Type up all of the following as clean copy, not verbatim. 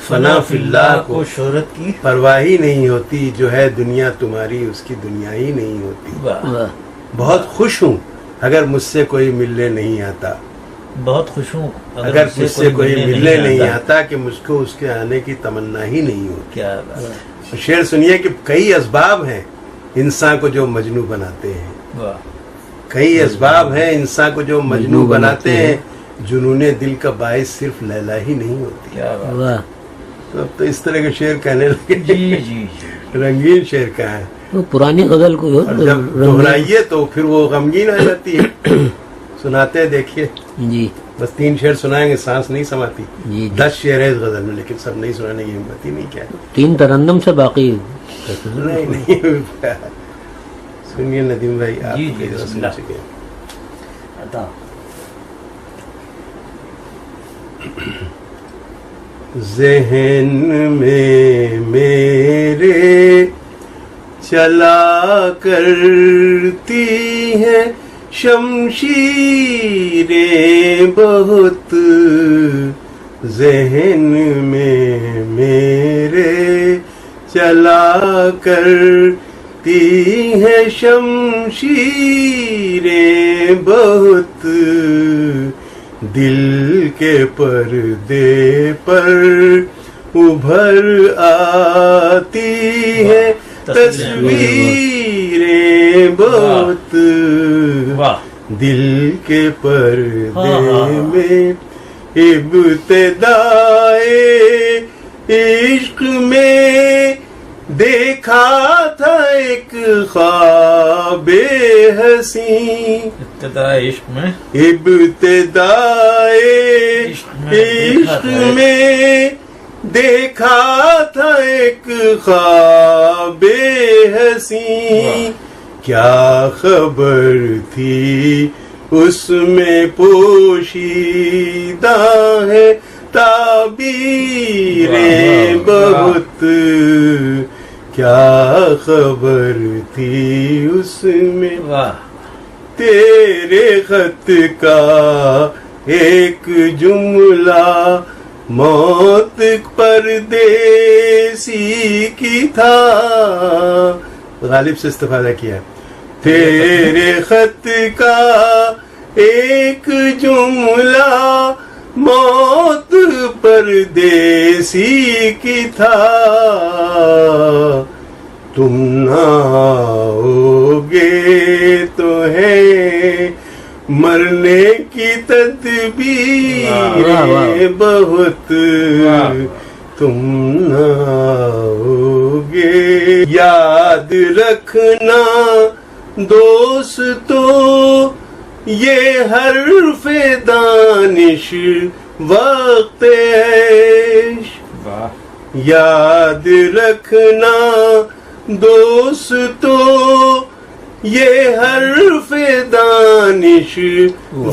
فنا فی اللہ کو شہرت کی پرواہ ہی نہیں ہوتی، جو ہے دنیا تمہاری اس کی دنیا ہی نہیں ہوتی. واہ، بہت خوش ہوں اگر مجھ سے کوئی ملنے نہیں آتا، بہت خوش ہوں اگر مجھ سے کوئی ملنے نہیں آتا کہ مجھ کو اس کے آنے کی تمنا ہی نہیں ہوتی. کیا بات. شعر سنیے کہ کئی اسباب ہیں انسان کو جو مجنو بناتے ہیں، واہ، کئی اسباب ہیں انسان کو جو مجنو بناتے ہیں، جنون دل کا باعث صرف لیلا ہی نہیں ہوتی. کیا بات. واہ، اب تو اس طرح کے شعر کہنے لگے. جی جی جی. رنگین شعر کا ہے، وہ پرانی غزل کو اور جب دہرائیے تو پھر وہ غمگین آ جاتی ہے. سناتے ہیں، دیکھیے جی بس 3 شعر سنائیں گے، سانس نہیں سماتی. جی 10 شعر ہے اس غزل میں، لیکن سب نہیں سنانے کی ہمت ہی نہیں. کیا 3 ترنم سے باقی. نہیں سنیے ندیم بھائی، آپ جی، کی بسم سن اللہ. چکے. عطا. ذہن میں میرے چلا کرتی ہیں شمشیریں بہت، ذہن میں میرے چلا کرتی ہیں شمشیریں بہت، دل کے پردے پر ابھر آتی ہیں تصویریں بہت، دل کے پردے میں ابتدائے عشق میں دیکھا تھا ایک خواب حسین، ابتدائے عشق میں، ابتدائے عشق میں دیکھا تھا ایک خواب حسین، کیا خبر تھی اس میں پوشیدہ ہے تعبیریں بہت، کیا خبر تھی اس میں تیرے خط کا ایک جملہ موت پردیسی کی تھا. غالب سے استفادہ کیا. تیرے خط کا ایک جملہ موت پردیسی کی تھا، تم نہ ہوگے تو ہے مرنے کی تدبیریں بہت، تم نہ ہوگے. یاد رکھنا دوستو یہ حرف دانش وقت عیش، یاد رکھنا دوستو یہ حرف دانش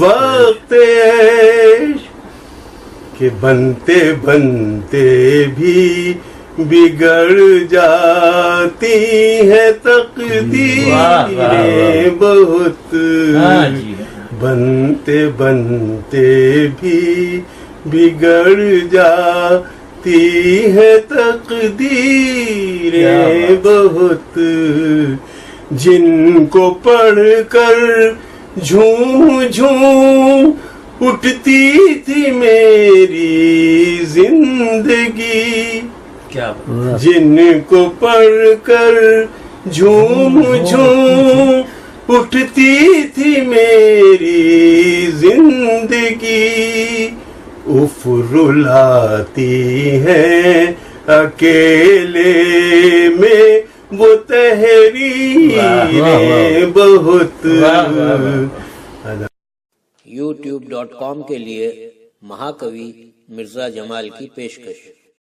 وقت عیش، کہ بنتے بنتے بھی بگڑ جاتی ہے تقدیریں بہت، بنتے بنتے بھی بگڑ جاتی ہے تقدیریں بہت، جن کو پڑھ کر جھوم جھوم اٹھتی تھی میری زندگی، جن کو پڑھ کر جھوم جھوم اٹھتی تھی میری زندگی، اف رلاتی ہے اکیلے میں وہ تحریریں بہت. youtube.com کے لیے مہاکوی مرزا جمال کی پیشکش.